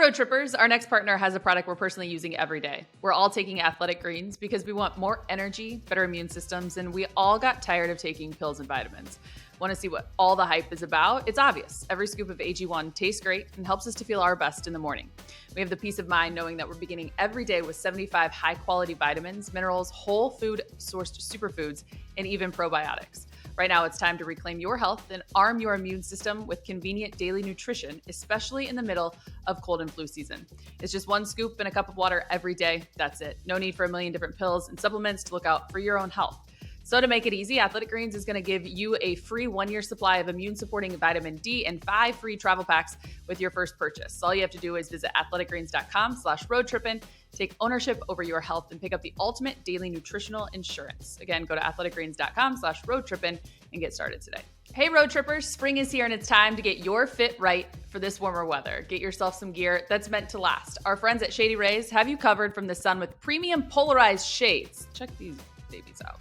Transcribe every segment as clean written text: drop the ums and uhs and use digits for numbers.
Road Trippers, our next partner has a product we're personally using every day. We're all taking athletic greens because we want more energy, better immune systems, and we all got tired of taking pills and vitamins. Want to see what all the hype is about? It's obvious. Every scoop of AG1 tastes great and helps us to feel our best in the morning. We have the peace of mind knowing that we're beginning every day with 75 high-quality vitamins, minerals, whole food sourced superfoods, and even probiotics. Right now, it's time to reclaim your health and arm your immune system with convenient daily nutrition, especially in the middle of cold and flu season. It's just one scoop and a cup of water every day. That's it. No need for a million different pills and supplements to look out for your own health. So to make it easy, Athletic Greens is going to give you a free 1-year supply of immune-supporting vitamin D and 5 free travel packs with your first purchase. So all you have to do is visit athleticgreens.com/roadtrippin, take ownership over your health, and pick up the ultimate daily nutritional insurance. Again, go to athleticgreens.com/roadtrippin and get started today. Hey, Road Trippers, spring is here and it's time to get your fit right for this warmer weather. Get yourself some gear that's meant to last. Our friends at Shady Rays have you covered from the sun with premium polarized shades. Check these babies out.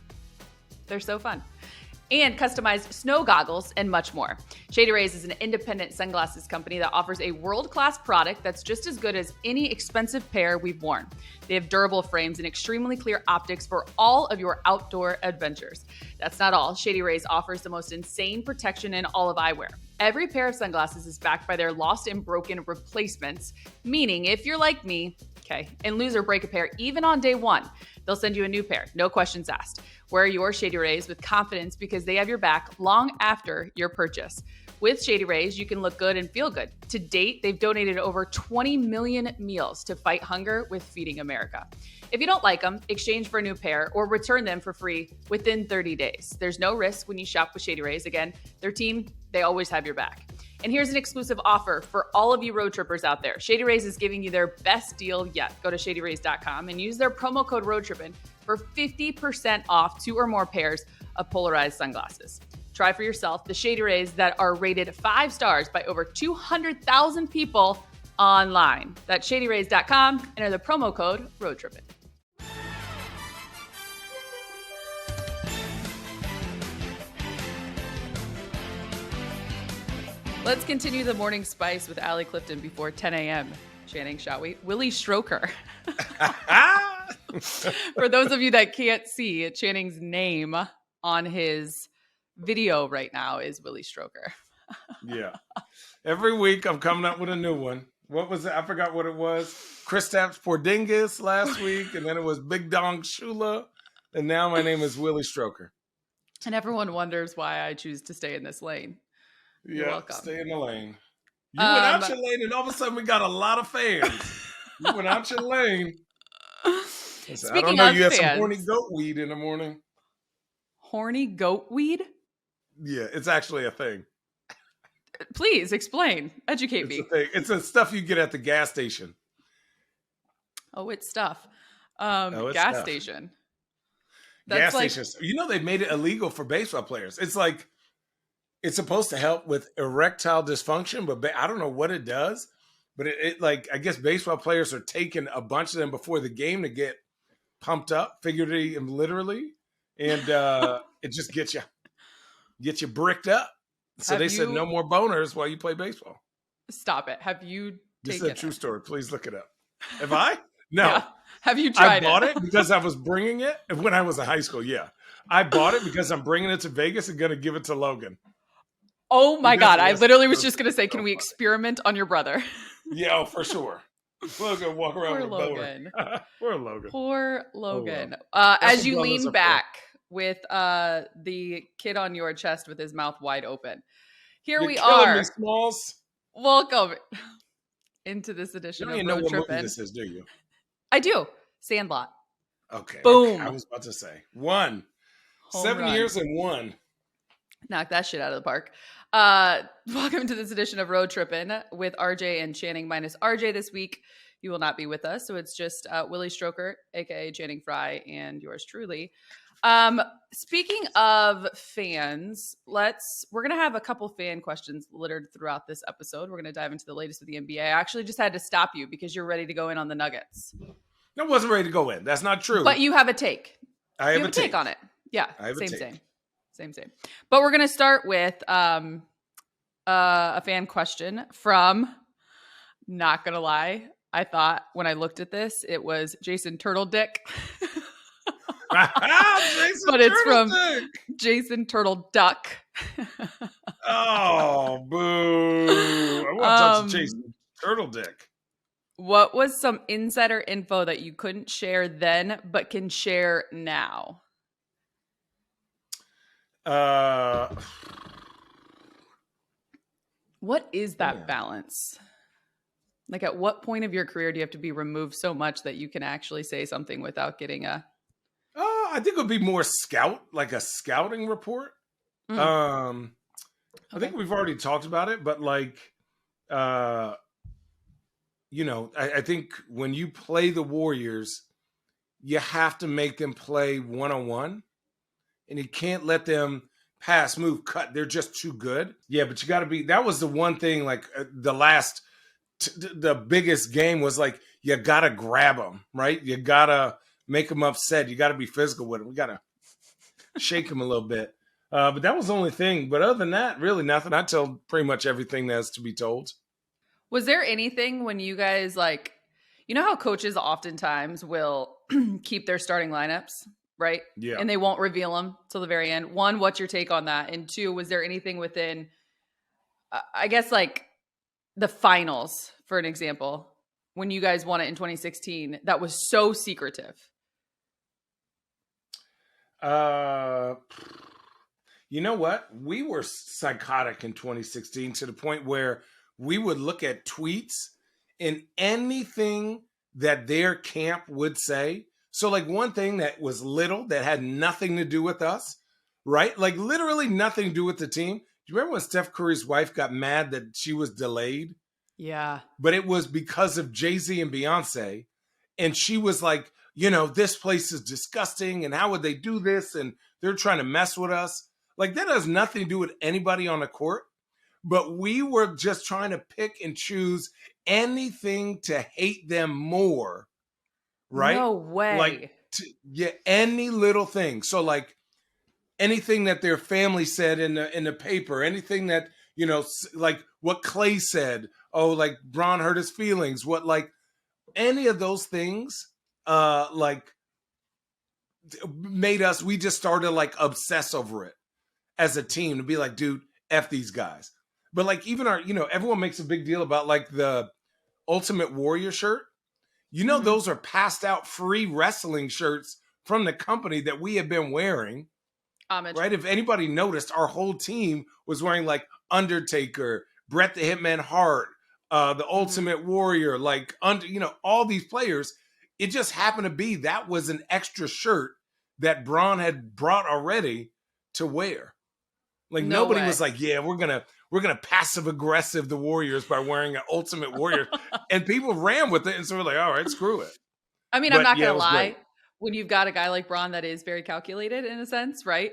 They're so fun. And customized snow goggles and much more. Shady Rays is an independent sunglasses company that offers a world-class product that's just as good as any expensive pair we've worn. They have durable frames and extremely clear optics for all of your outdoor adventures. That's not all. Shady Rays offers the most insane protection in all of eyewear. Every pair of sunglasses is backed by their lost and broken replacements, meaning if you're like me, and lose or break a pair even on day one, they'll send you a new pair, no questions asked. Wear your Shady Rays with confidence because they have your back long after your purchase. With Shady Rays, you can look good and feel good. To date, they've donated over 20 million meals to fight hunger with Feeding America. If you don't like them, exchange for a new pair or return them for free within 30 days. There's no risk when you shop with Shady Rays. Again, their team, they always have your back. And here's an exclusive offer for all of you road trippers out there. Shady Rays is giving you their best deal yet. Go to shadyrays.com and use their promo code ROADTRIPPIN for 50% off 2 or more pairs of polarized sunglasses. Try for yourself the Shady Rays that are rated 5 stars by over 200,000 people online. That's shadyrays.com. Enter the promo code ROADTRIPPIN. Let's continue the morning spice with ALLIE Clifton before 10 a.m. Channing, shall we? Willie Stroker. For those of you that can't see, Channing's name on his video right now is Willie Stroker. Yeah. Every week I'm coming up with a new one. What was it? I forgot what it was. Kristaps Porzingis last week, and then it was Big Dong Shula, and now my name is Willie Stroker. And everyone wonders why I choose to stay in this lane. You're welcome. Stay in the lane. You went out your lane, and all of a sudden we got a lot of fans. You went out your lane. Listen, I don't know. You had some horny goat weed in the morning. Horny goat weed? Yeah, it's actually a thing. Please explain. Educate me. It's the stuff you get at the gas station. Oh, it's stuff. Gas station. Gas stations. You know, they made it illegal for baseball players. It's like, it's supposed to help with erectile dysfunction, but I don't know what it does. But it like, I guess baseball players are taking a bunch of them before the game to get pumped up, figuratively and literally. And it just gets you bricked up. So they said no more boners while you play baseball. Stop it. Have you This is a true story. Please look it up. Have I? No. Yeah. Have you tried it? I bought it because I was bringing it when I was in high school. Yeah. I bought it because I'm bringing it to Vegas and going to give it to Logan. Oh my God. I literally was just going to say, can we experiment on your brother? Yeah, for sure. Logan walk around with a boner. Poor Logan. Poor Logan. As you lean back with the kid on your chest with his mouth wide open. Here we are. Me, Smalls. Welcome into this edition of Road Trippin'. You don't even know what movie this is, do you? I do. Sandlot. Okay. Boom. Okay. I was about to say. 1. Home 7 run. years and 1. Knock that shit out of the park. Welcome to this edition of Road Trippin' with RJ and Channing minus RJ this week. You will not be with us. So it's just Willie Stroker, aka Channing FRYE, and yours truly. Speaking of fans, we're going to have a couple fan questions littered throughout this episode. We're going to dive into the latest with the NBA. I actually just had to stop you because you're ready to go in on the Nuggets. I wasn't ready to go in. That's not true. But you have a take. I have a take on it. Yeah. I have Same. But we're going to start with a fan question from Not gonna lie. I thought when I looked at this, it was Jason Turtle Dick. Jason But it's Turtle from Dick. Jason Turtle Duck. Oh, boo. I want to touch Jason Turtle Dick. What was some insider info that you couldn't share then, but can share now? What is that balance? Like, at what point of your career do you have to be removed so much that you can actually say something without getting a... I think it would be more like a scouting report. I think we've already talked about it, but like, I think when you play the Warriors, you have to make them play one-on-one, and you can't let them pass, move, cut. They're just too good. Yeah, but you got to be. That was the one thing. Like the biggest game was like you got to grab them, right? You got to make them upset. You got to be physical with them. We got to shake them a little bit. But that was the only thing. But other than that, really nothing. I tell pretty much everything that's to be told. Was there anything when you guys, like, you know how coaches oftentimes will keep their starting lineups, right? Yeah. And they won't reveal them till the very end. One, what's your take on that? And two, was there anything within, I guess, like the finals, for an example, when you guys won it in 2016, that was so secretive? You know what? We were psychotic in 2016 to the point where we would look at tweets and anything that their camp would say. So like one thing that was little that had nothing to do with us, right? Like literally nothing to do with the team. Do you remember when Steph Curry's wife got mad that she was delayed? Yeah. But it was because of Jay-Z and Beyonce. And she was like, this place is disgusting. And how would they do this? And they're trying to mess with us. Like that has nothing to do with anybody on the court. But we were just trying to pick and choose anything to hate them more. Right? No way. Like, any little thing. So like anything that their family said in the paper, anything that, like what Clay said, like Bron hurt his feelings, what like any of those things, like made us, we just started like obsess over it as a team to be like, dude, F these guys. But like even our, everyone makes a big deal about like the Ultimate Warrior shirt. Those are passed out free wrestling shirts from the company that we have been wearing. Homage. Right? If anybody noticed, our whole team was wearing like Undertaker, Bret the Hitman Hart, the Ultimate Warrior, like all these players. It just happened to be that was an extra shirt that Bron had brought already to wear. Like nobody was like, yeah, we're gonna passive aggressive the Warriors by wearing an Ultimate Warrior, and people ran with it, and so we're like, all right, screw it. I mean, I'm not gonna lie. Great. When you've got a guy like Bron that is very calculated in a sense, right?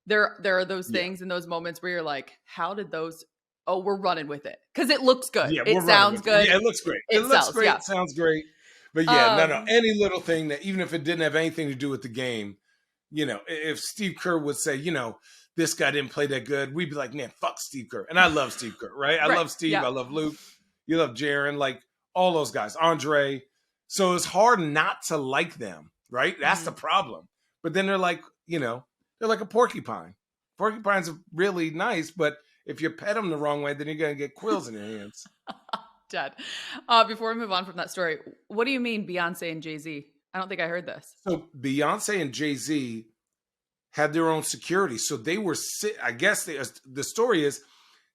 There are those things in those moments where you're like, how did those? Oh, we're running with it because it looks good. Yeah, it sounds good. Yeah, it looks great. It looks great. Yeah. It sounds great. But yeah, no. Any little thing that, even if it didn't have anything to do with the game, if Steve Kerr would say, this guy didn't play that good, we'd be like, man, fuck Steve Kerr. And I love Steve Kerr, right? I love Steve. Yeah. I love Luke. You love Jaren, like all those guys, Andre. So it's hard not to like them, right? That's the problem. But then they're like, they're like a porcupine. Porcupines are really nice, but if you pet them the wrong way, then you're going to get quills in your hands. Dead. Before we move on from that story, what do you mean Beyonce and Jay-Z? I don't think I heard this. So Beyonce and Jay-Z had their own security. So they were, I guess the story is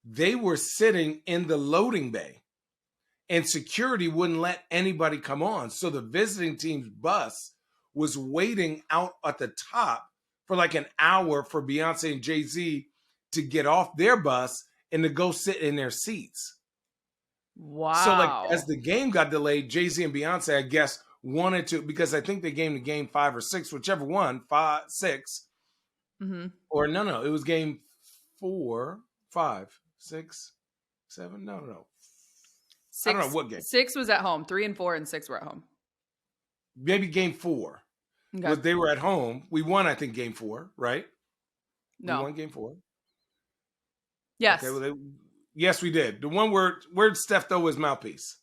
they were sitting in the loading bay and security wouldn't let anybody come on. So the visiting team's bus was waiting out at the top for like an hour for Beyonce and Jay-Z to get off their bus and to go sit in their seats. Wow. So like as the game got delayed, Jay-Z and Beyonce, I guess, wanted to, because I think they came to game 5 or 6, whichever one, 5, 6. Or no, it was game 4, 5, 6, 7. No. 6, I don't know what game. 6 was at home. 3 and 4 and 6 were at home. Maybe game 4. Okay. They were at home. We won, I think, game 4, right? No. We won game 4. Yes. Okay, yes, we did. The one where'd Steph throw his mouthpiece?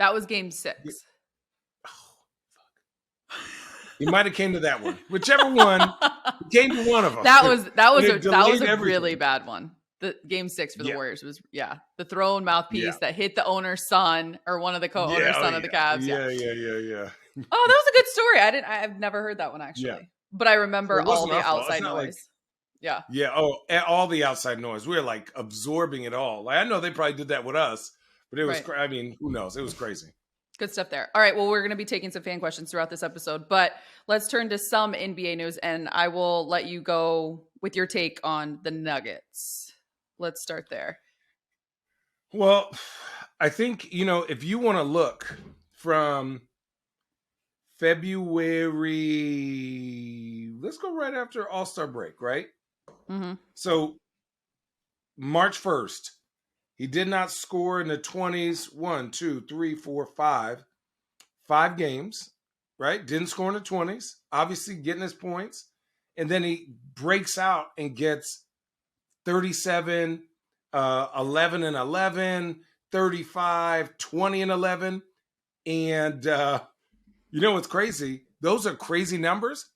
That was game 6. Oh, fuck. He might have came to that one. Whichever one, he came to one of them. That was a really bad one. The game 6 for the Warriors was the thrown mouthpiece that hit the owner's son or one of the co-owners' son of the Cavs. Yeah. Oh, that was a good story. I've never heard that one actually, but I remember all the outside noise. Yeah. Oh, all the outside noise. We were like absorbing it all. Like I know they probably did that with us, but it was. I mean, who knows? It was crazy. Good stuff there. All right. Well, we're going to be taking some fan questions throughout this episode, but let's turn to some NBA news, and I will let you go with your take on the Nuggets. Let's start there. Well, I think, if you want to look from February, let's go right after All-Star break, right? Mm-hmm. So March 1st, he did not score in the 20s. 1, 2, 3, 4, 5. 5 games, right? Didn't score in the 20s. Obviously getting his points. And then he breaks out and gets 37, 11 and 11, 35, 20 and 11. And you know what's crazy? Those are crazy numbers,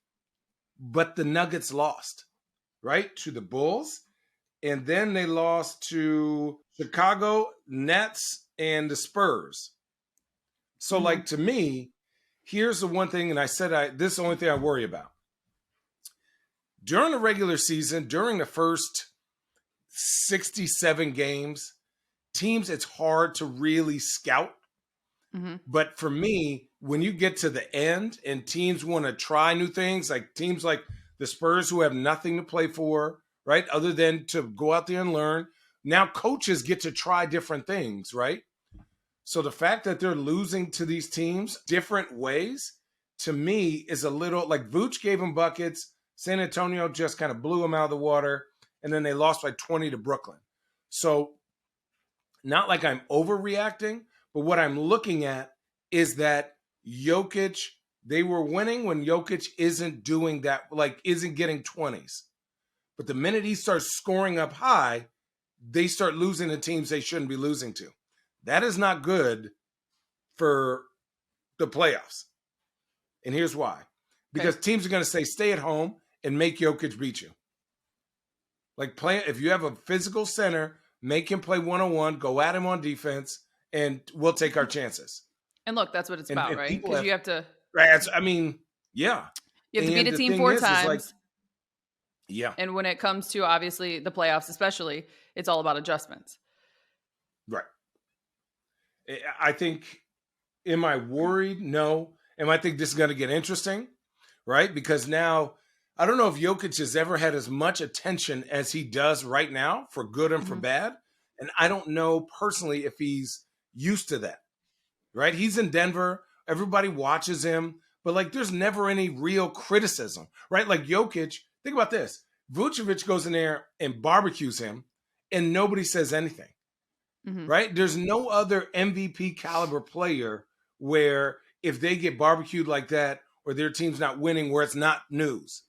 but the Nuggets lost, right? To the Bulls. And then they lost to Chicago, Nets, and the Spurs. So, to me, here's the one thing, and I said this is the only thing I worry about. During the regular season, during the first 67 games, teams, it's hard to really scout. Mm-hmm. But for me, when you get to the end and teams want to try new things, like teams like the Spurs who have nothing to play for, right, other than to go out there and learn, now coaches get to try different things, right? So the fact that they're losing to these teams different ways, to me, is a little, like Vooch gave them buckets, San Antonio just kind of blew them out of the water, and then they lost by 20 to Brooklyn. So not like I'm overreacting, but what I'm looking at is that Jokic, they were winning when Jokic isn't doing that, like isn't getting 20s. But the minute he starts scoring up high, they start losing to teams they shouldn't be losing to. That is not good for the playoffs. And here's why. Because teams are going to say, stay at home and make Jokic beat you. Like, if you have a physical center, make him play one-on-one, go at him on defense, and we'll take our chances. And look, that's what it's about, right? Because you have to... Right, I mean, yeah. You have to beat a team 4 times. Yeah. And when it comes to, obviously, the playoffs especially, it's all about adjustments. Right. I think, am I worried? No. Am I think this is going to get interesting? Right? Because now, I don't know if Jokic has ever had as much attention as he does right now, for good and for bad. And I don't know personally if he's used to that. Right? He's in Denver. Everybody watches him. But, like, there's never any real criticism. Right? Like, Jokic, think about this. Vucevic goes in there and barbecues him, and nobody says anything. Right? There's no other MVP caliber player where if they get barbecued like that or their team's not winning, where it's not news.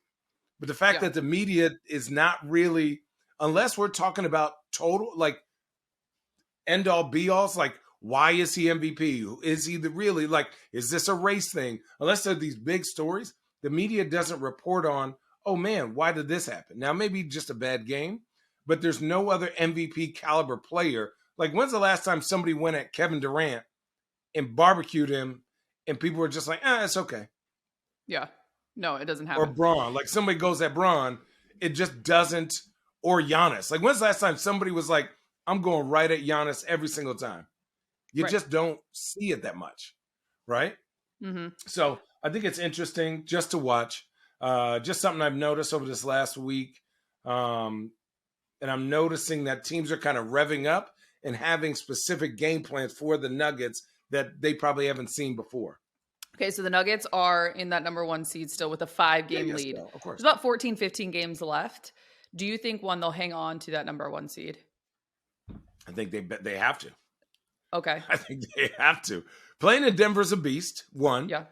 But the fact that the media is not really, unless we're talking about total, like, end all be alls, like, why is he MVP? Is he really, like, is this a race thing? Unless they're these big stories, the media doesn't report on, oh man, why did this happen? Now, maybe just a bad game, but there's no other MVP caliber player. Like, when's the last time somebody went at Kevin Durant and barbecued him and people were just like, it's okay. Yeah. No, it doesn't happen. Or Braun. Like, somebody goes at Braun, it just doesn't. Or Giannis. Like, when's the last time somebody was like, I'm going right at Giannis every single time? You just don't see it that much. Right? So I think it's interesting just to watch. Just something I've noticed over this last week. And I'm noticing that teams are kind of revving up and having specific game plans for the Nuggets that they probably haven't seen before. Okay, so the Nuggets are in that number 1 seed still with a 5-game lead. Still, of course. There's about 14, 15 games left. Do you think, they'll hang on to that number 1 seed? I think they have to. Okay. I think they have to. Playing in Denver's a beast, one. Yeah.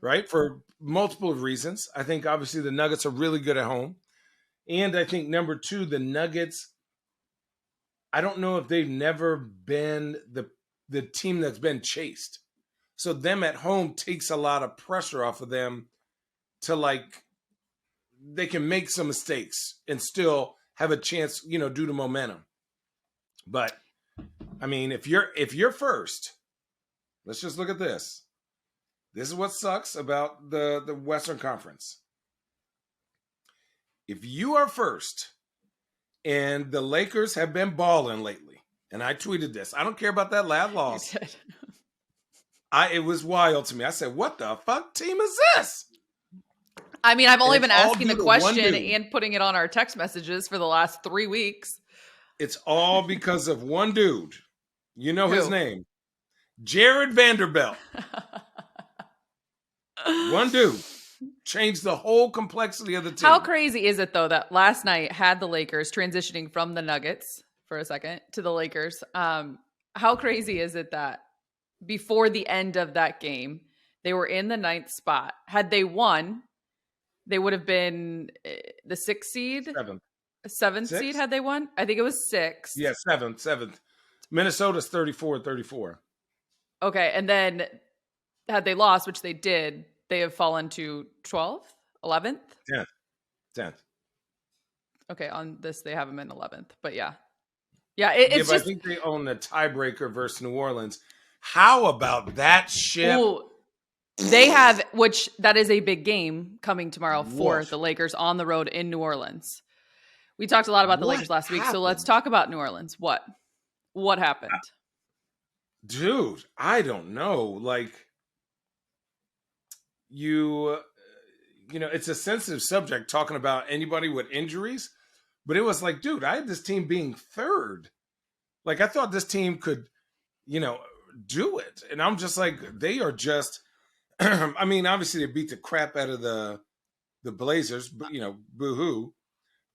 Right? For multiple reasons. I think, obviously, the Nuggets are really good at home. And I think, number 2, the Nuggets, I don't know if they've never been the the team that's been chased. So them at home takes a lot of pressure off of them to like, they can make some mistakes and still have a chance, due to momentum. But I mean, if you're first, let's just look at this. This is what sucks about the Western Conference. If you are first and the Lakers have been balling lately, and I tweeted this, I don't care about that last loss. It was wild to me. I said, what the fuck team is this? I mean, I've only been asking the question and putting it on our text messages for the last 3 weeks. It's all because of one dude. You know his name. Jared Vanderbilt. One dude changed the whole complexity of the team. How crazy is it, though, that last night had the Lakers transitioning from the Nuggets for a second to the Lakers? How crazy is it that before the end of that game, they were in the 9th spot? Had they won, they would have been the 6th seed? 7th seed had they won? I think it was 6th. Yeah, 7th. Minnesota's 34-34. Okay, and then had they lost, which they did, they have fallen to 12th, 11th? 10th. Okay, on this they have them in 11th, but yeah. Yeah, it's just... I think they own the tiebreaker versus New Orleans. How about that shit? Ooh, they have, which that is a big game coming tomorrow for the Lakers on the road in New Orleans. We talked a lot about the Lakers last week, so let's talk about New Orleans. What happened? Dude, I don't know. Like, it's a sensitive subject talking about anybody with injuries, but it was like, dude, I had this team being third. Like, I thought this team could, do it. And I'm just like, they are just, I mean, obviously they beat the crap out of the Blazers, but, boo-hoo.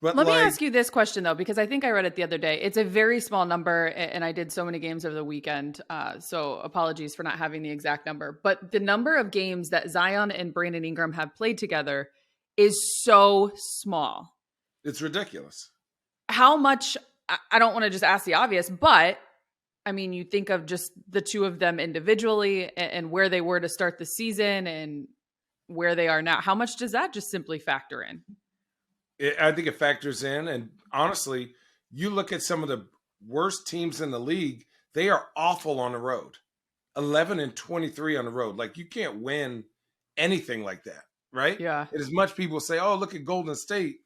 But let me ask you this question, though, because I think I read it the other day. It's a very small number, and I did so many games over the weekend, so apologies for not having the exact number. But the number of games that Zion and Brandon Ingram have played together is so small. It's ridiculous. How much, I don't want to just ask the obvious, but, I mean, you think of just the two of them individually and where they were to start the season and where they are now. How much does that just simply factor in? I think it factors in. And honestly, you look at some of the worst teams in the league, they are awful on the road. 11-23 on the road. Like, you can't win anything like that, right? Yeah. And as much people say, oh, look at Golden State.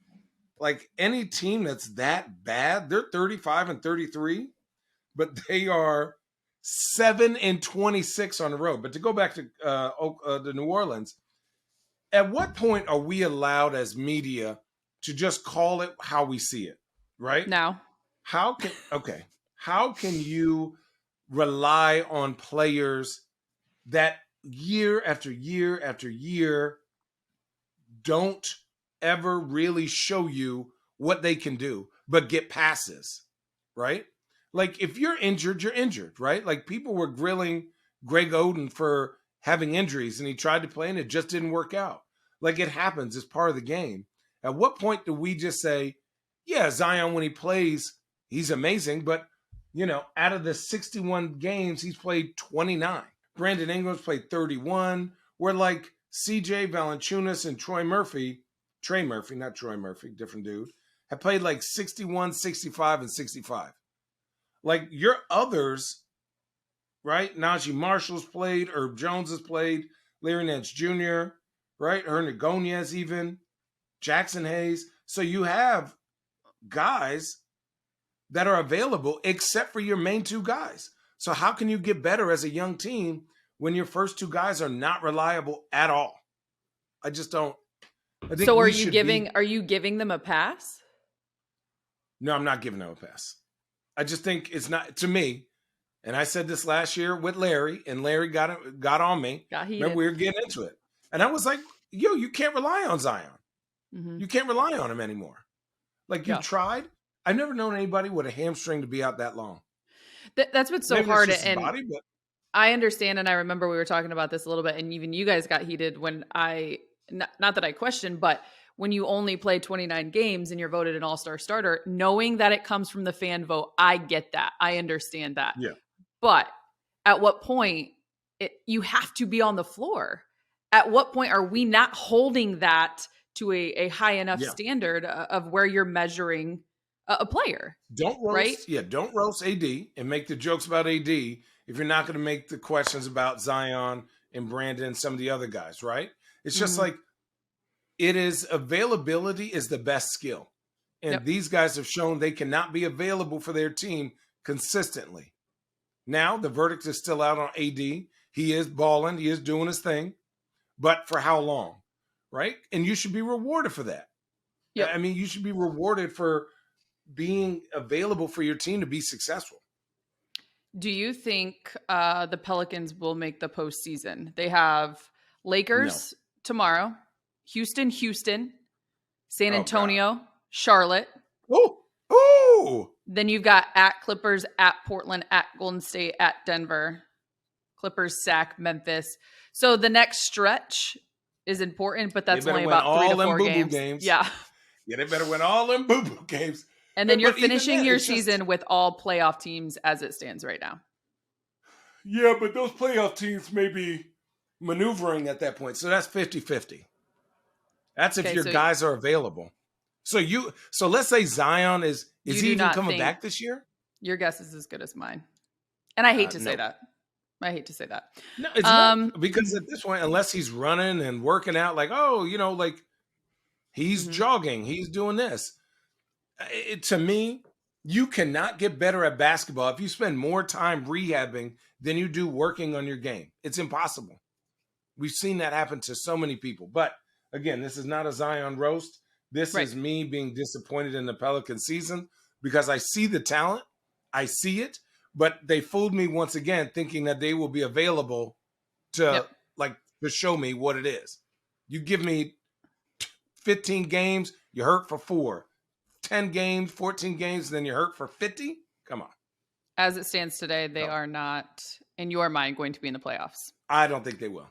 Like, any team that's that bad, they're 35-33, but they are 7-26 on the road. But to go back to the New Orleans, at what point are we allowed as media to just call it how we see it, right? Now. How can you rely on players that year after year after year don't ever really show you what they can do, but get passes, right? Like, if you're injured, right? Like, people were grilling Greg Oden for having injuries, and he tried to play, and it just didn't work out. Like, it happens. It's part of the game. At what point do we just say, yeah, Zion, when he plays, he's amazing, but, out of the 61 games, he's played 29. Brandon Ingram's played 31. Where, like, CJ Valanciunas and Trey Murphy, not Troy Murphy, different dude, have played like 61, 65, and 65. Like, your others, right? Najee Marshall's played, Herb Jones has played, Larry Nance Jr., right? Hernangomez even. Jackson Hayes. So you have guys that are available except for your main two guys. So how can you get better as a young team when your first two guys are not reliable at all? I just don't. So are you giving them a pass? No, I'm not giving them a pass. I just think it's not, to me, and I said this last year with Larry, and Larry got on me. Remember, we were getting into it. And I was like, you can't rely on Zion. Mm-hmm. You can't rely on him anymore. Like, you tried. I've never known anybody with a hamstring to be out that long. That's what's so hard. And body, but... I understand, and I remember we were talking about this a little bit, and even you guys got heated when not that I questioned, but when you only play 29 games and you're voted an all-star starter, knowing that it comes from the fan vote, I get that. I understand that. Yeah. But at what point you have to be on the floor? At what point are we not holding that to a high enough standard of where you're measuring a player? Don't roast, right? Don't roast AD and make the jokes about AD if you're not going to make the questions about Zion and Brandon and some of the other guys, right? It's just like it is availability is the best skill. And these guys have shown they cannot be available for their team consistently. Now, the verdict is still out on AD. He is balling. He is doing his thing. But for how long, right? And you should be rewarded for that. I mean, you should be rewarded for being available for your team to be successful. Do you think the Pelicans will make the postseason? They have Lakers tomorrow, Houston, San Antonio, Charlotte. Ooh. Then you've got at Clippers, at Portland, at Golden State, at Denver. Clippers, sack Memphis. So the next stretch is important, but that's only about 3 to 4 games. Yeah, they better win all them boo-boo games. And then you're finishing your season with all playoff teams as it stands right now. Yeah, but those playoff teams may be maneuvering at that point. So that's 50-50. That's if your guys are available. So let's say Zion is he even coming back this year? Your guess is as good as mine. And I hate to say that. I hate to say that. No, it's not. Because at this point, unless he's running and working out, like, he's jogging, he's doing this. To me, you cannot get better at basketball if you spend more time rehabbing than you do working on your game. It's impossible. We've seen that happen to so many people. But again, this is not a Zion roast. This is me being disappointed in the Pelican season because I see the talent. I see it. But they fooled me once again, thinking that they will be available to to show me what it is. You give me 15 games, you hurt for 4. 10 games, 14 games, then you're hurt for 50? Come on. As it stands today, they are not, in your mind, going to be in the playoffs. I don't think they will.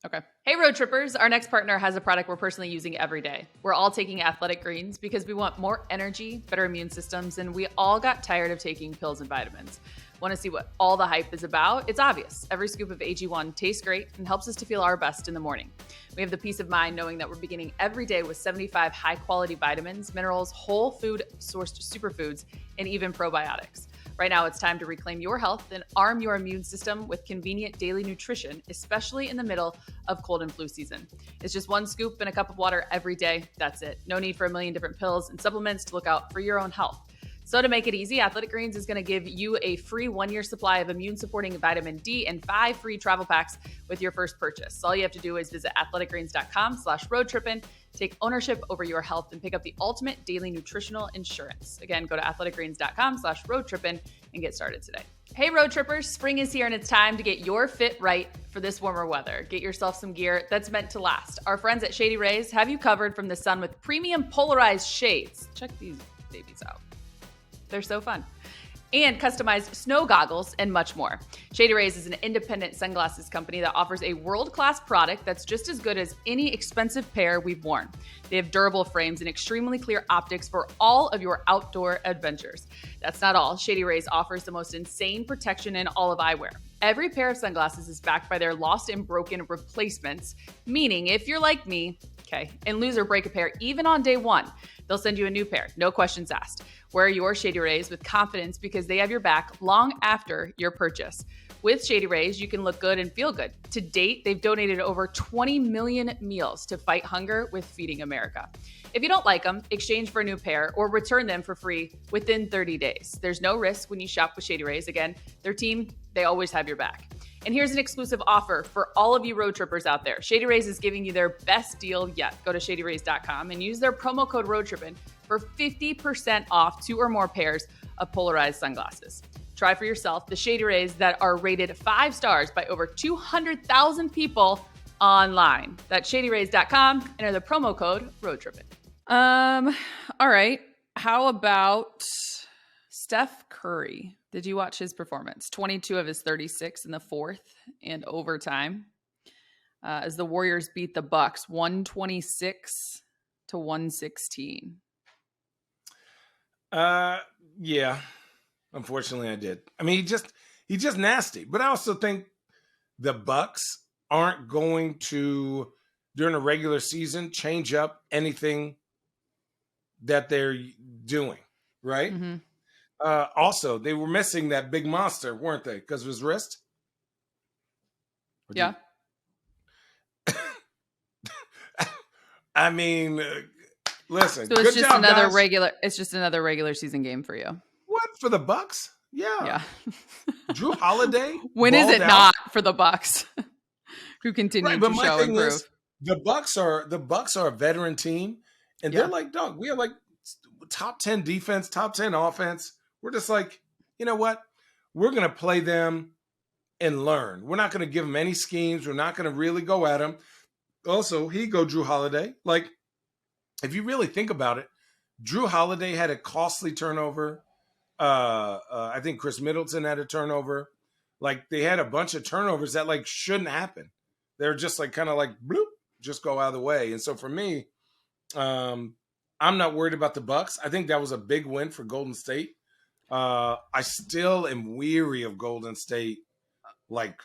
Okay. Hey, Road Trippers. Our next partner has a product we're personally using every day. We're all taking Athletic Greens because we want more energy, better immune systems, and we all got tired of taking pills and vitamins. Want to see what all the hype is about? It's obvious. Every scoop of AG1 tastes great and helps us to feel our best in the morning. We have the peace of mind knowing that we're beginning every day with 75 high-quality vitamins, minerals, whole food sourced superfoods, and even probiotics. Right now, it's time to reclaim your health and arm your immune system with convenient daily nutrition, especially in the middle of cold and flu season. It's just 1 scoop in a cup of water every day. That's it. No need for a million different pills and supplements to look out for your own health. So to make it easy, Athletic Greens is going to give you a free 1-year supply of immune-supporting vitamin D and 5 free travel packs with your first purchase. So all you have to do is visit athleticgreens.com/roadtrippin, take ownership over your health, and pick up the ultimate daily nutritional insurance. Again, go to athleticgreens.com/roadtrippin and get started today. Hey, Road Trippers, spring is here and it's time to get your fit right for this warmer weather. Get yourself some gear that's meant to last. Our friends at Shady Rays have you covered from the sun with premium polarized shades. Check these babies out. They're so fun. And customized snow goggles and much more. Shady Rays is an independent sunglasses company that offers a world-class product that's just as good as any expensive pair we've worn. They have durable frames and extremely clear optics for all of your outdoor adventures. That's not all. Shady Rays offers the most insane protection in all of eyewear. Every pair of sunglasses is backed by their lost and broken replacements, meaning if you're like me, and lose or break a pair even on day 1, they'll send you a new pair, no questions asked. Wear your Shady Rays with confidence because they have your back long after your purchase. With Shady Rays, you can look good and feel good. To date, they've donated over 20 million meals to fight hunger with Feeding America. If you don't like them, exchange for a new pair or return them for free within 30 days. There's no risk when you shop with Shady Rays. Again, their team, they always have your back. And here's an exclusive offer for all of you road trippers out there. Shady Rays is giving you their best deal yet. Go to shadyrays.com and use their promo code ROADTRIPPIN for 50% off 2 or more pairs of polarized sunglasses. Try for yourself the Shady Rays that are rated 5 stars by over 200,000 people online. That's shadyrays.com. Enter the promo code ROADTRIPPIN. All right. How about Steph Curry? Did you watch his performance? 22 of his 36 in the 4th and overtime as the Warriors beat the Bucks 126-116. Yeah. Unfortunately, I did. I mean, He's just nasty. But I also think the Bucks aren't going to, during a regular season, change up anything that they're doing, right? Mm-hmm. Also, they were missing that big monster, weren't they? Because of his wrist? Yeah. I mean, listen. So it's just job, another guys. regular. It's just another regular season game for you. What, for the Bucks? Yeah. Drew Yeah. Holiday. When is it not for the Bucks, who continue to show and prove? The Bucks are a veteran team, and they're like, dog, we have like top 10 defense, top 10 offense. We're just like, you know what? We're gonna play them and learn. We're not gonna give them any schemes. We're not gonna really go at them. Also, Drew Holiday. Like, if you really think about it, Drew Holiday had a costly turnover. I think Chris Middleton had a turnover. Like, they had a bunch of turnovers that like shouldn't happen. They're just like kind of like bloop, just go out of the way. And so for me, I'm not worried about the Bucks. I think that was a big win for Golden State. I still am weary of Golden State, like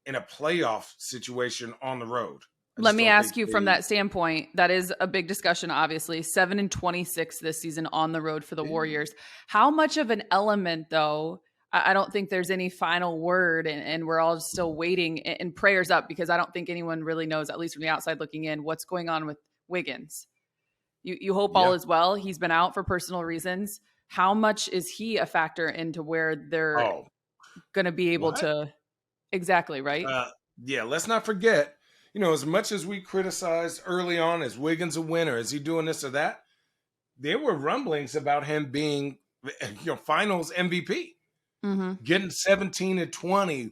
in a playoff situation on the road. Let me ask you from that standpoint, that is a big discussion, obviously. 7-26 this season on the road for the Warriors. How much of an element, though, I don't think there's any final word, and we're all still waiting and prayers up, because I don't think anyone really knows, at least from the outside looking in, what's going on with Wiggins. You hope all is well. He's been out for personal reasons. How much is he a factor into where they're going to be able to – exactly, right? Yeah, let's not forget, you know, as much as we criticized early on, is Wiggins a winner? Is he doing this or that? There were rumblings about him being, finals MVP, getting 17-20,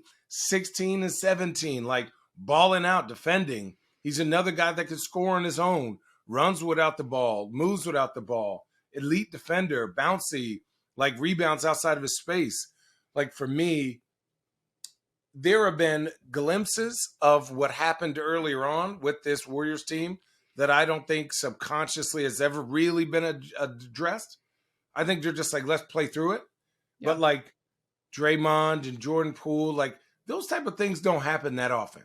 16-17, like balling out, defending. He's another guy that can score on his own, runs without the ball, moves without the ball, elite defender, bouncy, like rebounds outside of his space. Like, for me, there have been glimpses of what happened earlier on with this Warriors team that I don't think subconsciously has ever really been addressed. I think they're just like, let's play through it. Yeah. But like Draymond and Jordan Poole, like those type of things don't happen that often.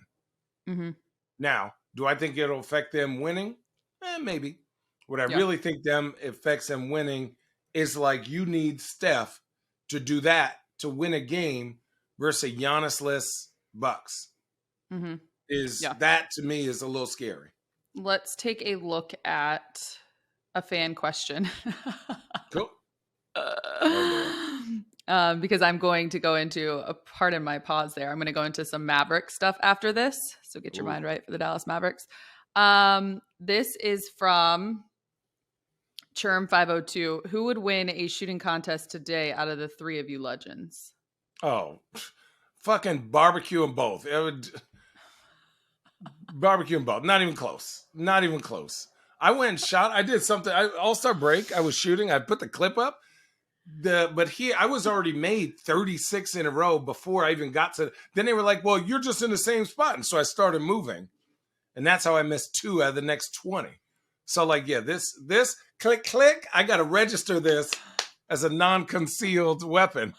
Mm-hmm. Now, do I think it'll affect them winning? Maybe. What I really think affects them winning is like, you need Steph to do that to win a game versus a Giannis-less Bucks. That to me is a little scary. Let's take a look at a fan question. Cool. Because I'm going to go into pardon my pause there. I'm going to go into some Mavericks stuff after this. So get your mind right for the Dallas Mavericks. This is from Churm502. Who would win a shooting contest today out of the three of you legends? Oh, fucking barbecue and both. Barbecue and both. Not even close. Not even close. I went and shot. I did something. All-Star break. I was shooting. I put the clip up. But here, I was already made 36 in a row before I even got to. Then they were like, well, you're just in the same spot. And so I started moving. And that's how I missed 2 out of the next 20. So like, yeah, this click, I got to register this as a non-concealed weapon.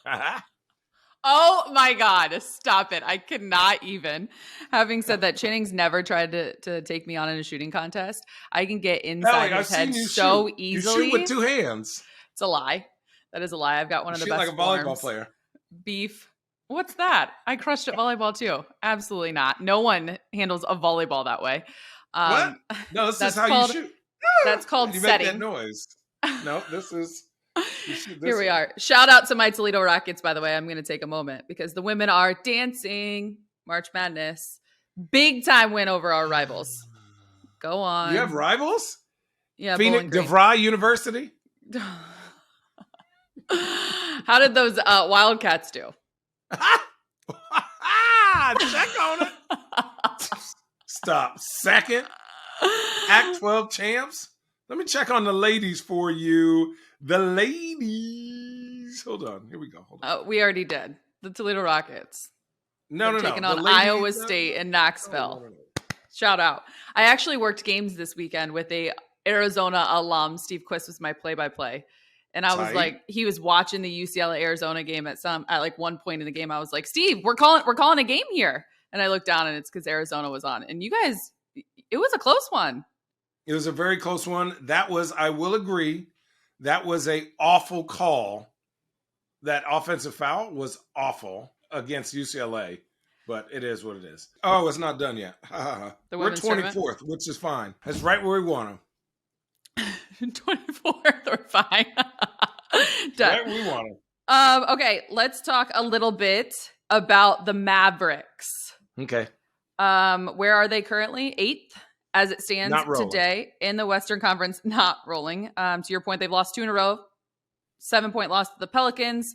Oh my God, stop it. I cannot even. Having said that, Channing's never tried to take me on in a shooting contest. I can get inside his head so easily. You shoot with 2 hands. It's a lie. That is a lie. I've got one of the best like a volleyball player. Beef. What's that? I crushed at volleyball too. Absolutely not. No one handles a volleyball that way. What? No, this is how you shoot. That's called setting. You make that noise. No, this is... Here we are. Shout out to my Toledo Rockets, by the way. I'm going to take a moment because the women are dancing March Madness. Big time win over our rivals. Go on. You have rivals? Yeah. Phoenix DeVry University? How did those Wildcats do? Check on it. Stop. Second. Pac-12 champs. Let me check on the ladies for you. The ladies. Hold on. Here we go. Hold on. We already did. The Toledo Rockets. No. Taking on Iowa State and Knoxville. No. Shout out. I actually worked games this weekend with a Arizona alum. Steve Quist was my play-by-play. And I was like, he was watching the UCLA Arizona game at like one point in the game. I was like, Steve, we're calling a game here. And I looked down and it's because Arizona was on. And you guys, it was a close one. It was a very close one. I will agree, that was a awful call. That offensive foul was awful against UCLA, but it is what it is. Oh, it's not done yet. We're 24th, which is fine. That's right where we want them. 24th or fine. Right where we want them. Okay, let's talk a little bit about the Mavericks. Okay. Where are they currently? 8th as it stands today in the Western Conference, not rolling. To your point, they've lost 2 in a row. 7-point loss to the Pelicans,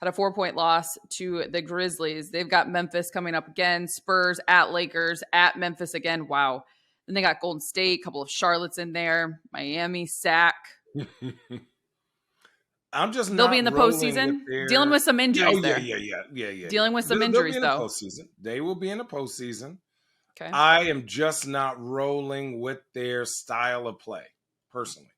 had a 4-point loss to the Grizzlies. They've got Memphis coming up again, Spurs at Lakers, at Memphis again. Wow. Then they got Golden State, a couple of Charlottes in there, Miami, Sac. I'm just They'll be in the postseason, dealing with some injuries there. Yeah. Dealing with some injuries, though. They will be in the postseason. Okay. I am just not rolling with their style of play, personally.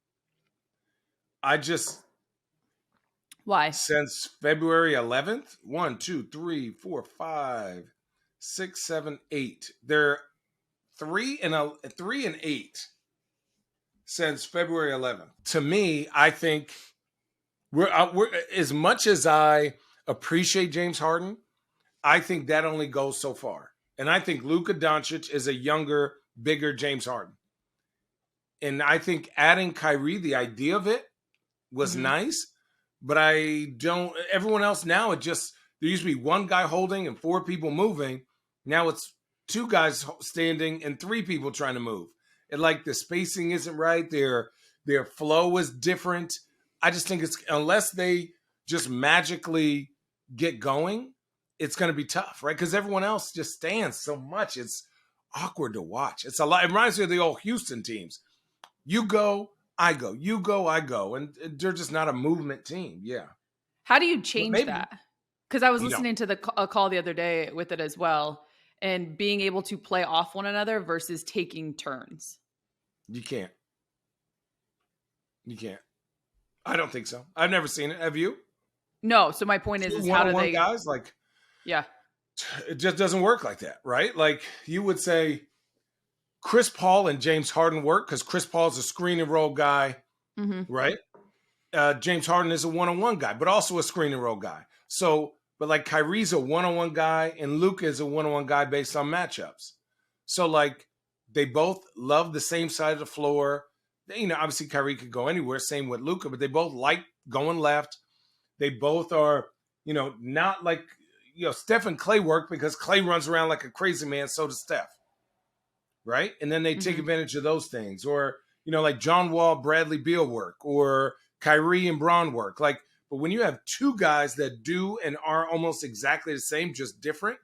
Why? Since February 11th, 1, 2, 3, 4, 5, 6, 7, 8. They're 3 and 8 since February 11th. To me, I think we're as much as I appreciate James Harden, I think that only goes so far. And I think Luka Doncic is a younger, bigger James Harden. And I think adding Kyrie, the idea of it was nice. But everyone else now, there used to be one guy holding and 4 people moving. Now it's 2 guys standing and 3 people trying to move. And like the spacing isn't right. Their flow is different. I just think unless they just magically get going, it's going to be tough, right? Because everyone else just stands so much. It's awkward to watch. It's a lot. It reminds me of the old Houston teams. You go, I go. You go, I go. And they're just not a movement team. Yeah. How do you change that? Because I was listening to a call the other day with it as well, and being able to play off one another versus taking turns. You can't. I don't think so. I've never seen it. Have you? No. So my point is how do they guys it just doesn't work like that, right? Like you would say Chris Paul and James Harden work because Chris Paul's a screen and roll guy, right? James Harden is a one-on-one guy, but also a screen and roll guy. So, but like Kyrie's a one-on-one guy and Luka is a one-on-one guy based on matchups. So like they both love the same side of the floor. Obviously Kyrie could go anywhere, same with Luka, but they both like going left. They both are, not like, Steph and Clay work because Clay runs around like a crazy man, so does Steph. Right? And then they take advantage of those things. Or, like John Wall, Bradley Beal work, or Kyrie and Braun work. Like, but when you have 2 guys that do and are almost exactly the same, just different,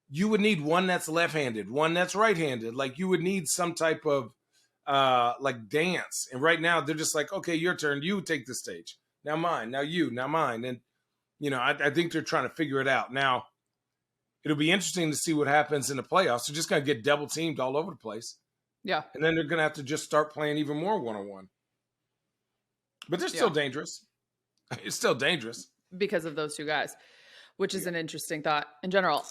you would need one that's left-handed, one that's right-handed. Like you would need some type of like dance. And right now they're just like, okay, your turn. You take the stage. Now mine. Now you. Now mine. And, I think they're trying to figure it out. Now, it'll be interesting to see what happens in the playoffs. They're just going to get double teamed all over the place. Yeah. And then they're going to have to just start playing even more one-on-one. But they're still dangerous. It's still dangerous. Because of those 2 guys, which is an interesting thought in general.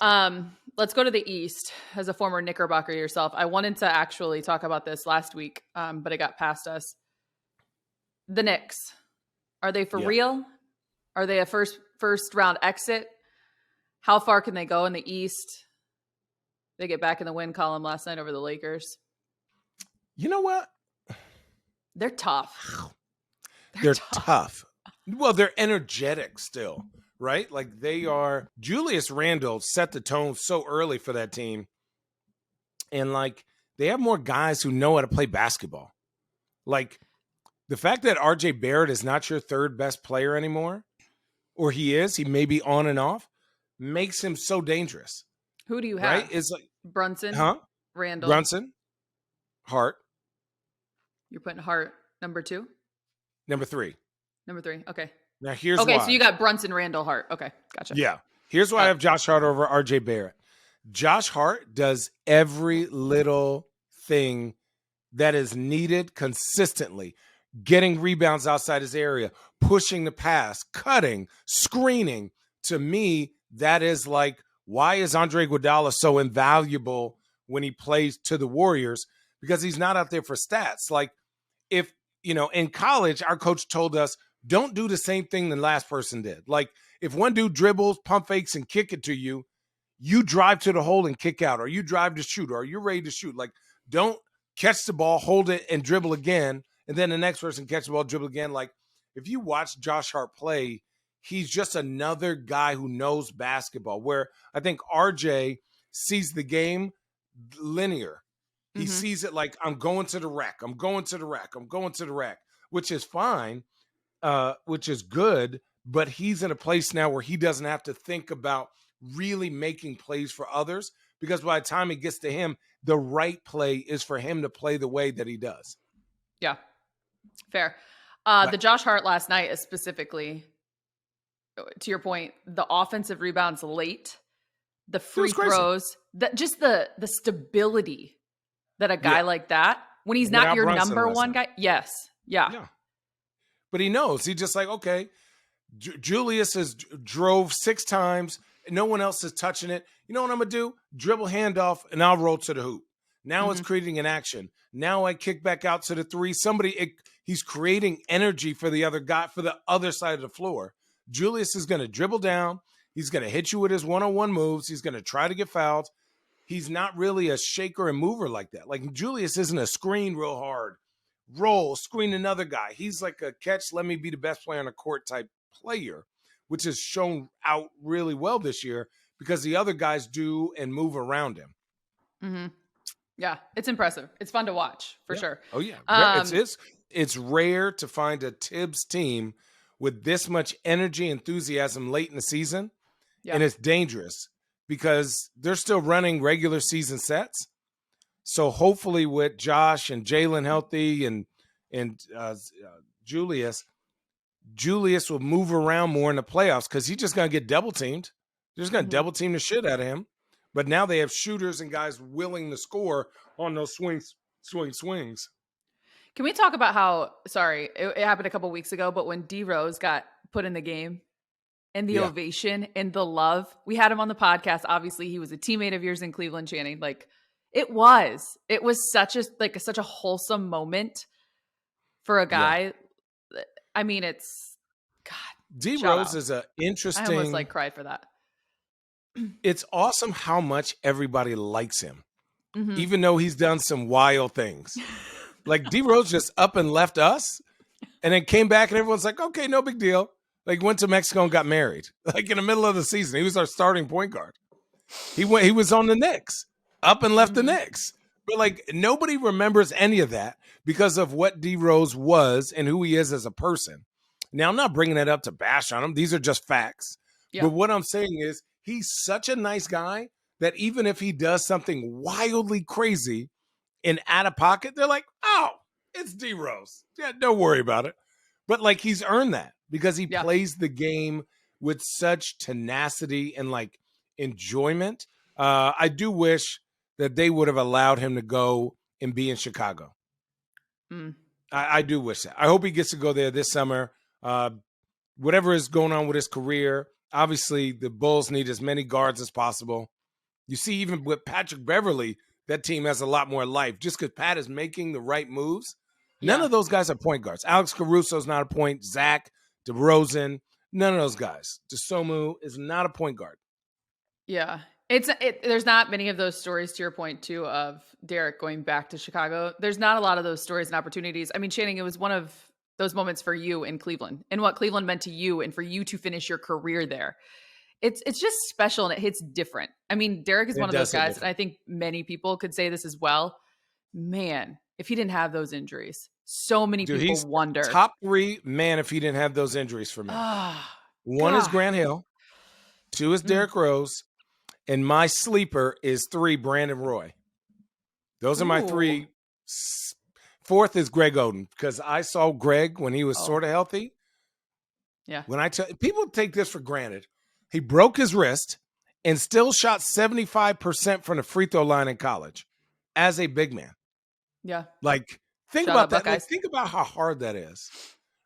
Let's go to the East. As a former Knickerbocker yourself, I wanted to actually talk about this last week, but it got past us. The Knicks. Are they for real? Are they a first round exit? How far can they go in the East? They get back in the win column last night over the Lakers. You know what? They're tough. They're tough. Well, they're energetic still, right? Like they are. Julius Randle set the tone so early for that team. And like they have more guys who know how to play basketball. Like the fact that RJ Barrett is not your 3rd best player anymore, or he may be on and off, makes him so dangerous. Who do you have? Right? It's like Brunson, Randall. Brunson, Hart. You're putting Hart number 2? Number 3. Number 3. Okay. Now here's why. Okay, so you got Brunson, Randall, Hart. Okay, gotcha. Yeah. Here's why I have Josh Hart over RJ Barrett. Josh Hart does every little thing that is needed consistently. getting rebounds outside his area, pushing the pass, cutting, screening. To me, that is like, why is Andre Iguodala so invaluable when he plays to the Warriors? Because he's not out there for stats. Like, if, in college, our coach told us, don't do the same thing the last person did. Like, if one dude dribbles, pump fakes, and kick it to you, you drive to the hole and kick out, or you drive to shoot, or you're ready to shoot. Like, don't catch the ball, hold it, and dribble again, and then the next person catch the ball, dribble again. Like, if you watch Josh Hart play, he's just another guy who knows basketball, where I think RJ sees the game linear. He sees it like, I'm going to the rack, I'm going to the rack, I'm going to the rack, which is fine, which is good, but he's in a place now where he doesn't have to think about really making plays for others, because by the time it gets to him, the right play is for him to play the way that he does. Yeah, fair. The Josh Hart last night is specifically, to your point, the offensive rebounds late, the free throws, that just the stability that a guy like that, when he's not your number one guy. Yes. Yeah. But he knows. He's just like, okay, Julius has drove 6 times. No one else is touching it. You know what I'm going to do? Dribble handoff, and I'll roll to the hoop. Now it's creating an action. Now I kick back out to the 3. He's creating energy for the other guy, for the other side of the floor. Julius is going to dribble down. He's going to hit you with his one-on-one moves. He's going to try to get fouled. He's not really a shaker and mover like that. Like, Julius isn't a screen real hard, roll, screen another guy. He's like a catch, let me be the best player on the court type player, which has shown out really well this year because the other guys do and move around him. Mm-hmm. Yeah, it's impressive. It's fun to watch, for sure. Oh, yeah. It's rare to find a Tibbs team with this much energy, enthusiasm late in the season, and it's dangerous because they're still running regular season sets. So hopefully with Josh and Jalen healthy and Julius will move around more in the playoffs because he's just going to get double teamed. They're just going to double team the shit out of him. But now they have shooters and guys willing to score on those swings. Can we talk about how, it happened a couple weeks ago, but when D Rose got put in the game and the ovation and the love, we had him on the podcast. Obviously he was a teammate of yours in Cleveland, Channing. Like, it was such a wholesome moment for a guy. Yeah. I mean, it's God. D Rose is an interesting. I almost cried for that. It's awesome how much everybody likes him, even though he's done some wild things. Like, D Rose just up and left us and then came back and everyone's like, okay, no big deal. Like, went to Mexico and got married, like in the middle of the season. He was our starting point guard. He was on the Knicks, up and left the Knicks. But like, nobody remembers any of that because of what D Rose was and who he is as a person. Now, I'm not bringing that up to bash on him. These are just facts. Yeah. But what I'm saying is, he's such a nice guy that even if he does something wildly crazy and out of pocket, they're like, oh, it's D Rose. Yeah, don't worry about it. But like, he's earned that because he plays the game with such tenacity and like enjoyment. I do wish that they would have allowed him to go and be in Chicago. I do wish that. I hope he gets to go there this summer. Whatever is going on with his career, obviously the Bulls need as many guards as possible. You see, even with Patrick Beverley, that team has a lot more life just because Pat is making the right moves. None of those guys are point guards. Alex Caruso's not a point. Zach, DeRozan, none of those guys. DeSomu is not a point guard. Yeah. There's not many of those stories, to your point, too, of Derrick going back to Chicago. There's not a lot of those stories and opportunities. I mean, Channing, it was one of those moments for you in Cleveland and what Cleveland meant to you and for you to finish your career there. It's just special and it hits different. I mean, Derrick is one of those guys, and I think many people could say this as well. Man, if he didn't have those injuries, so many people wonder. Top 3, man, if he didn't have those injuries for me. One is Grant Hill. 2 is Derrick Rose. And my sleeper is 3, Brandon Roy. Those are my 3. 4th is Greg Oden, because I saw Greg when he was sort of healthy. Yeah. When people take this for granted. He broke his wrist and still shot 75% from the free throw line in college as a big man. Yeah. Like, Think Shout about out that. Like, Buckeyes. think about how hard that is,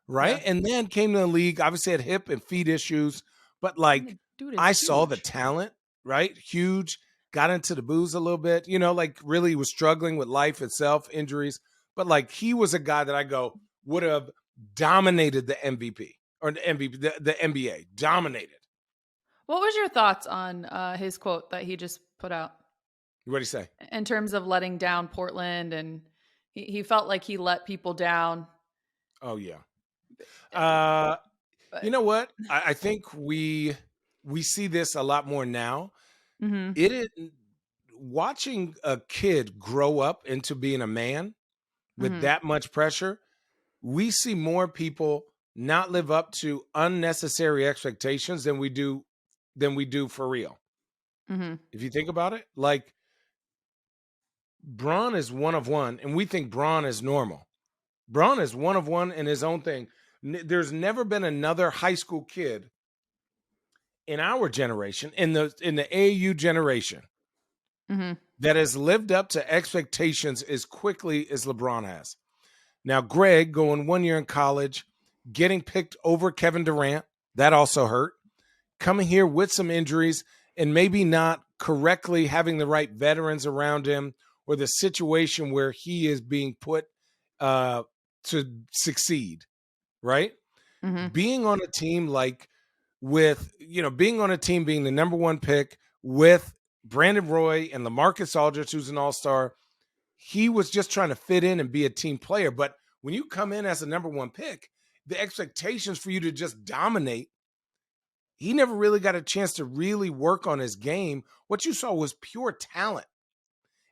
right? Yeah. And then came to the league, obviously had hip and feet issues, but like Dude is I saw the huge. talent, right? Huge, got into the booze a little bit, you know, like really was struggling with life itself, injuries. But like he was a guy that I go would have dominated the MVP or the MVP, the NBA, dominated. What was your thoughts on his quote that he just put out What do you say? in terms of letting down Portland, and he felt like he let people down? Oh yeah. You But know what? I think we see this a lot more now. mm-hmm, It is watching a kid grow up into being a man with mm-hmm, that much pressure. We see more people not live up to unnecessary expectations than we do for real. mm-hmm. If you think about it, like Braun is one of one, and we think Braun is normal. Braun is one of one in his own thing. There's never been another high school kid in our generation, in the AAU generation, Mm-hmm. that has lived up to expectations as quickly as LeBron has. Now, Greg going 1 year in college, getting picked over Kevin Durant, that also hurt. Coming here with some injuries and maybe not correctly having the right veterans around him, or the situation where he is being put to succeed, right? Mm-hmm. Being on a team like being on a team being the number one pick with Brandon Roy and LaMarcus Aldridge, who's an all-star, he was just trying to fit in and be a team player. But when you come in as a number one pick, the expectations for you to just dominate, he never really got a chance to really work on his game. What you saw was pure talent.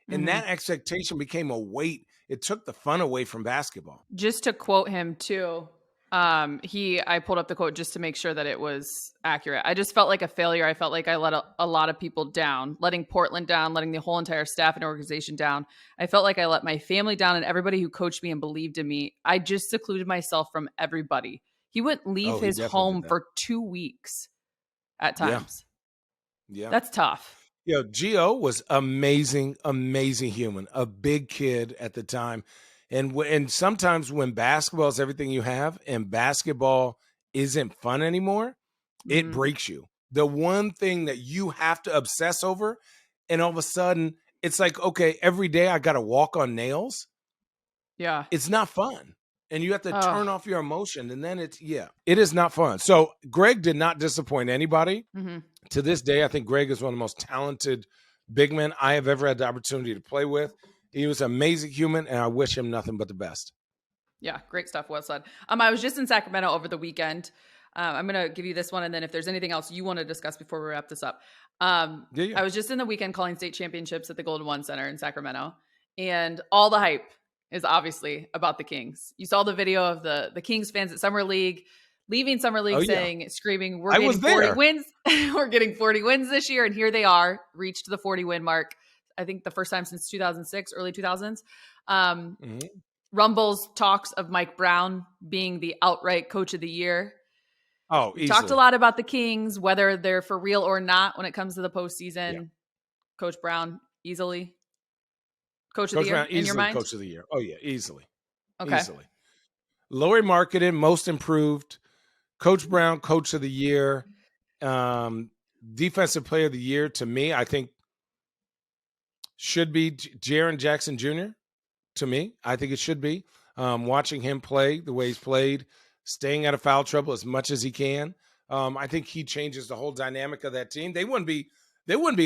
And Mm-hmm. that expectation became a weight. It took the fun away from basketball. Just to quote him too, I pulled up the quote just to make sure that it was accurate. I just felt like a failure. I felt like I let a lot of people down, letting Portland down, letting the whole entire staff and organization down. I felt like I let my family down and everybody who coached me and believed in me. I just secluded myself from everybody. He wouldn't leave Oh, he his definitely did home that. for 2 weeks at Yeah. times. Yeah. That's tough. Gio was amazing, amazing human, a big kid at the time. And sometimes when basketball is everything you have and basketball isn't fun anymore, it Mm-hmm. breaks you. The one thing that you have to obsess over, and all of a sudden it's like, okay, every day I got to walk on nails. Yeah. It's not fun. And you have to Oh. turn off your emotion. And then it is not fun. So Greg did not disappoint anybody. Mm-hmm. To this day, I think Greg is one of the most talented big men I have ever had the opportunity to play with. He was an amazing human, and I wish him nothing but the best. Yeah, great stuff. Well said. I was just in Sacramento over the weekend. I'm going to give you this one, and then if there's anything else you want to discuss before we wrap this up. I was just in the weekend calling state championships at the Golden One Center in Sacramento, and all the hype is obviously about the Kings. You saw the video of the Kings fans at Summer League, leaving Summer League screaming, we're getting 40 wins. We're getting 40 wins this year. And here they are, reached the 40 win mark. I think the first time since 2006, early 2000s. Rumbles talks of Mike Brown being the outright coach of the year. Oh, we talked a lot about the Kings, whether they're for real or not when it comes to the postseason. Yeah. Coach Brown, easily coach of the year in your mind? Coach of the year. Oh, yeah, easily. Okay. Easily. Lowry Marketing, most improved. Coach Brown, coach of the year. Defensive player of the year, to me, I think should be Jaren Jackson Jr. To me, I think it should be. Watching him play the way he's played, staying out of foul trouble as much as he can. I think he changes the whole dynamic of that team. They wouldn't be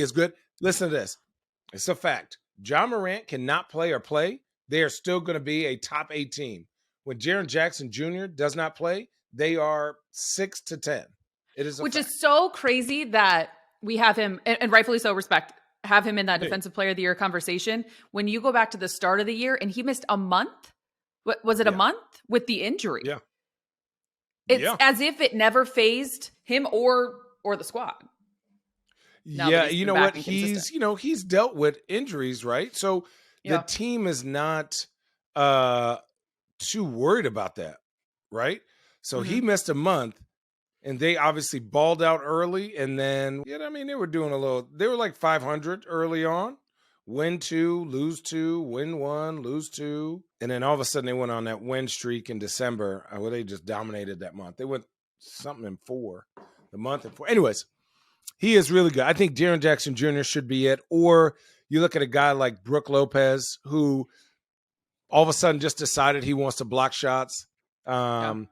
as good. Listen to this. It's a fact. John Morant cannot play or play. They are still going to be a top 8 team. When Jaren Jackson Jr. does not play, they are 6 to 10. It is which is so crazy that we have him, and rightfully so, have him in that defensive player of the year conversation. When you go back to the start of the year and he missed a month, was it a month with the injury? Yeah. It's as if it never phased him or the squad. You know what? He's dealt with injuries, right? So the team is not too worried about that, right? So he missed a month, and they obviously balled out early, and then they were doing they were like 500 early on, win 2, lose 2, win 1, lose 2. And then all of a sudden they went on that win streak in December where they just dominated that month. They went something in 4, the month in 4. Anyways, he is really good. I think Jaren Jackson Jr. should be it. Or you look at a guy like Brook Lopez, who all of a sudden just decided he wants to block shots. And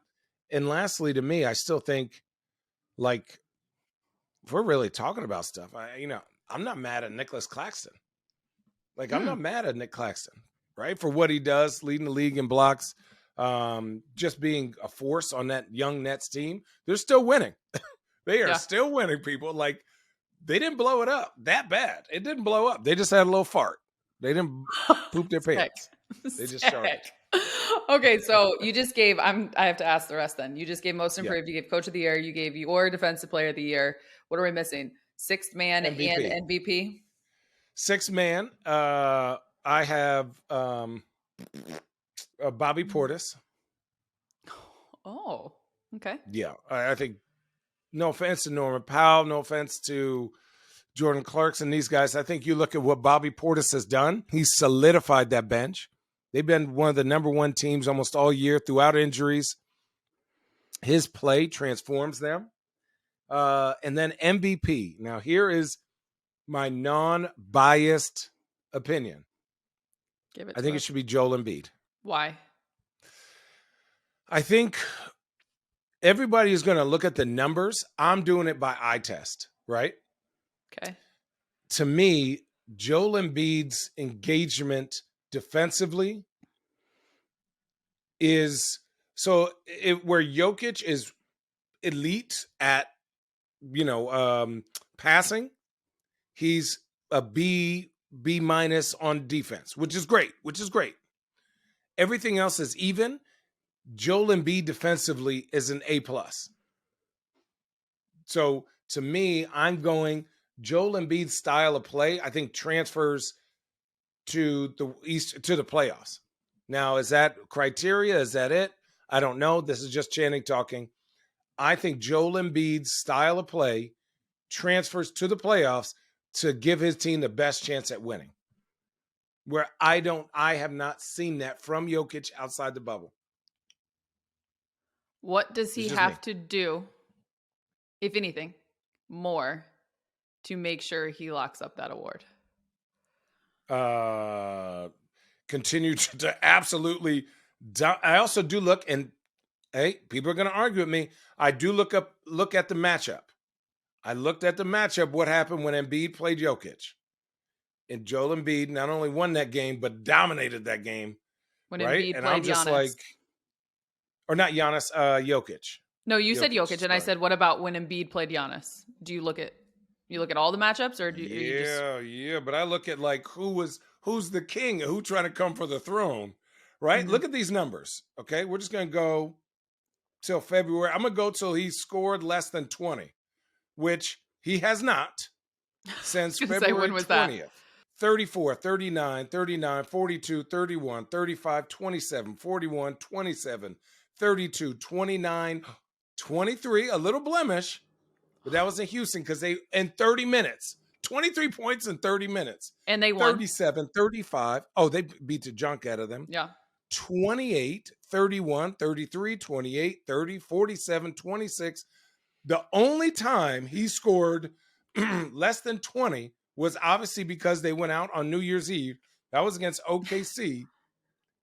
lastly, to me, I still think, like, if we're really talking about stuff, I'm not mad at Nicholas Claxton. Like, I'm not mad at Nick Claxton, right? For what he does, leading the league in blocks, just being a force on that young Nets team. They're still winning. They are still winning, people. Like, they didn't blow it up that bad. It didn't blow up. They just had a little fart. They didn't poop their pants. They just sharted. Okay, so you just gave, I have to ask the rest then. You just gave most improved, you gave coach of the year, you gave your defensive player of the year. What are we missing? Sixth man MVP. And MVP? Sixth man, I have Bobby Portis. Oh, okay. Yeah, I think, no offense to Norman Powell, no offense to Jordan Clarkson, these guys. I think you look at what Bobby Portis has done. He's solidified that bench. They've been one of the number one teams almost all year throughout injuries. His play transforms them. And then MVP. Now, here is my non-biased opinion. I think it should be Joel Embiid. Why? I think everybody is going to look at the numbers. I'm doing it by eye test, right? Okay. To me, Joel Embiid's engagement defensively is where Jokic is elite at, passing. He's a B minus on defense, which is great. Everything else is even. Joel Embiid defensively is an A+. So to me, I'm going Joel Embiid's style of play, I think, transfers to the playoffs. Now, is that criteria? Is that it? I don't know. This is just Channing talking. I think Joel Embiid's style of play transfers to the playoffs to give his team the best chance at winning. Where I have not seen that from Jokic outside the bubble. What does he have to do, if anything, more to make sure he locks up that award? Continue to absolutely. I also do look, and hey, people are going to argue with me. I do look at the matchup. I looked at the matchup. What happened when Embiid played Jokic? And Joel Embiid not only won that game, but dominated that game. When right? Embiid and played I'm just Giannis. Or not Giannis, Jokic. No, you said Jokic, and I said, what about when Embiid played Giannis? Do you look at all the matchups, or but I look at like who's the king, who trying to come for the throne, right? Mm-hmm. Look at these numbers. Okay, we're just gonna go till February. I'm gonna go till he scored less than 20, which he has not since February 20th. 34, 39, 39, 42, 31, 35, 27, 41, 27, 32, 29, 23, a little blemish, but that was in Houston because they, in 30 minutes, 23 points in 30 minutes. And they won. 37, 35. Oh, they beat the junk out of them. Yeah. 28, 31, 33, 28, 30, 47, 26. The only time he scored less than 20 was obviously because they went out on New Year's Eve. That was against OKC,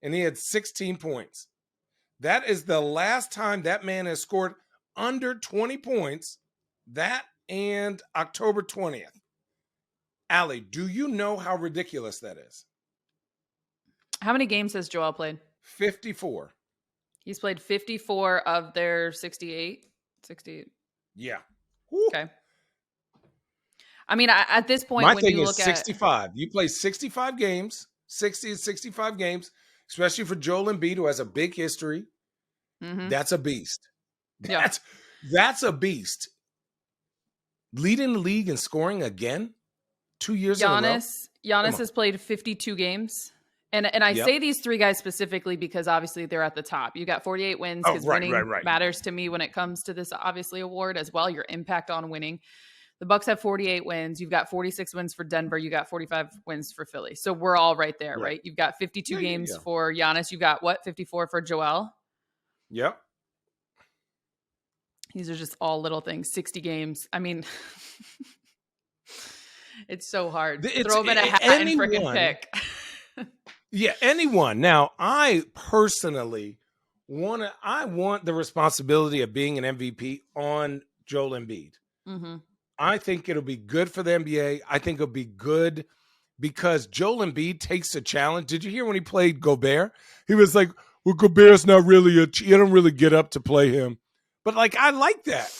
and he had 16 points. That is the last time that man has scored under 20 points, that and October 20th. Allie, do you know how ridiculous that is? How many games has Joel played? 54. He's played 54 of their 68? 68. Yeah. Woo. Okay. I mean, at this point, my when thing you is look 65. You play 65 games, 60 to 65 games, especially for Joel Embiid, who has a big history. Mm-hmm. That's a beast. That's a beast. Leading the league in scoring again 2 years in a row. Giannis has played 52 games. And I say these three guys specifically because obviously they're at the top. You got 48 wins because winning matters to me when it comes to this obviously award as well, your impact on winning. The Bucks have 48 wins. You've got 46 wins for Denver. You got 45 wins for Philly. So we're all right there, right? You've got 52 games for Giannis. You got what? 54 for Joel? Yep. These are just all little things. 60 games. I mean, it's so hard. Throw them in a hat and freaking pick. Yeah, anyone. Now, I personally want the responsibility of being an MVP on Joel Embiid. Mm-hmm. I think it'll be good for the NBA. I think it'll be good because Joel Embiid takes a challenge. Did you hear when he played Gobert? He was like, well, Gobert's not really you don't really get up to play him. But like, I like that.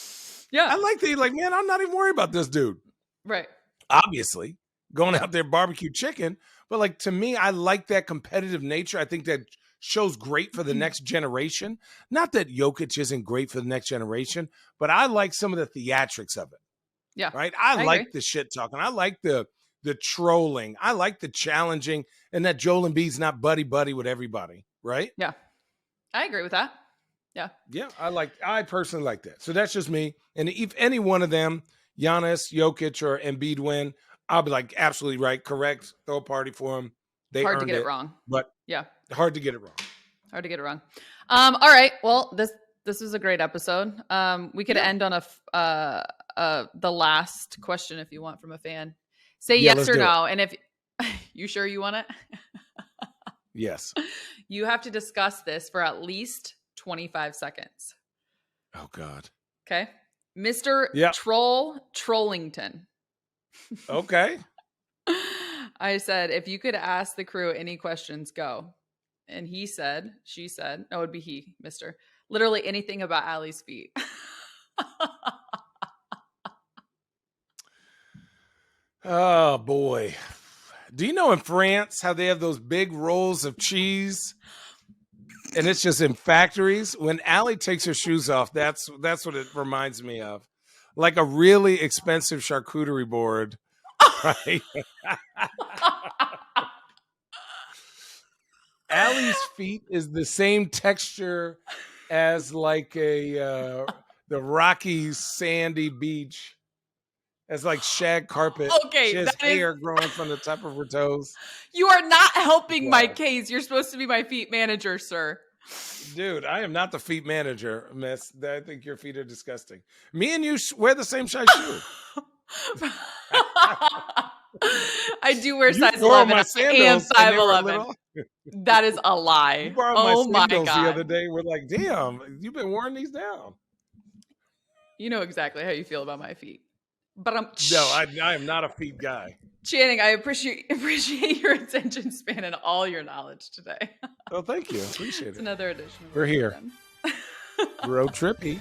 Yeah. I like that. He's like, man, I'm not even worried about this dude. Right. Obviously, going out there barbecue chicken. But like, to me, I like that competitive nature. I think that shows great for the next generation. Not that Jokic isn't great for the next generation, but I like some of the theatrics of it. Yeah. Right. I like agree. the shit talking. I like the trolling. I like the challenging, and that Joel Embiid's not buddy with everybody. Right. Yeah. I agree with that. Yeah. Yeah. I personally like that. So that's just me. And if any one of them, Giannis, Jokic, or Embiid win, I'll be like, absolutely right. Correct. Throw a party for them. They hard to earned get it wrong. But yeah. Hard to get it wrong. Hard to get it wrong. All right. Well, this was a great episode. We could end on the last question if you want from a fan. Say yes or no. And if you sure you want it? Yes. You have to discuss this for at least 25 seconds. Oh God. Okay. Mr. Trollington. Okay. I said, if you could ask the crew any questions, go. And she said, no, it would be he, Mr. Literally anything about Allie's feet. Oh, boy. Do you know in France how they have those big rolls of cheese? And it's just in factories. When Allie takes her shoes off, that's what it reminds me of. Like a really expensive charcuterie board. Right? Allie's feet is the same texture as like the rocky sandy beach, as like shag carpet. Okay, she has hair growing from the top of her toes. You are not helping my case. You're supposed to be my feet manager, sir. Dude, I am not the feet manager, miss. I think your feet are disgusting. Me and you wear the same size shoe. I do wear size 11 and 5'11". That is a lie. You borrowed my sandals the other day. We're like, damn, you've been wearing these down. You know exactly how you feel about my feet. But I am not a feet guy. Channing, I appreciate your attention span and all your knowledge today. Oh, thank you. Appreciate it. It's another edition. We're here. Road Trippin.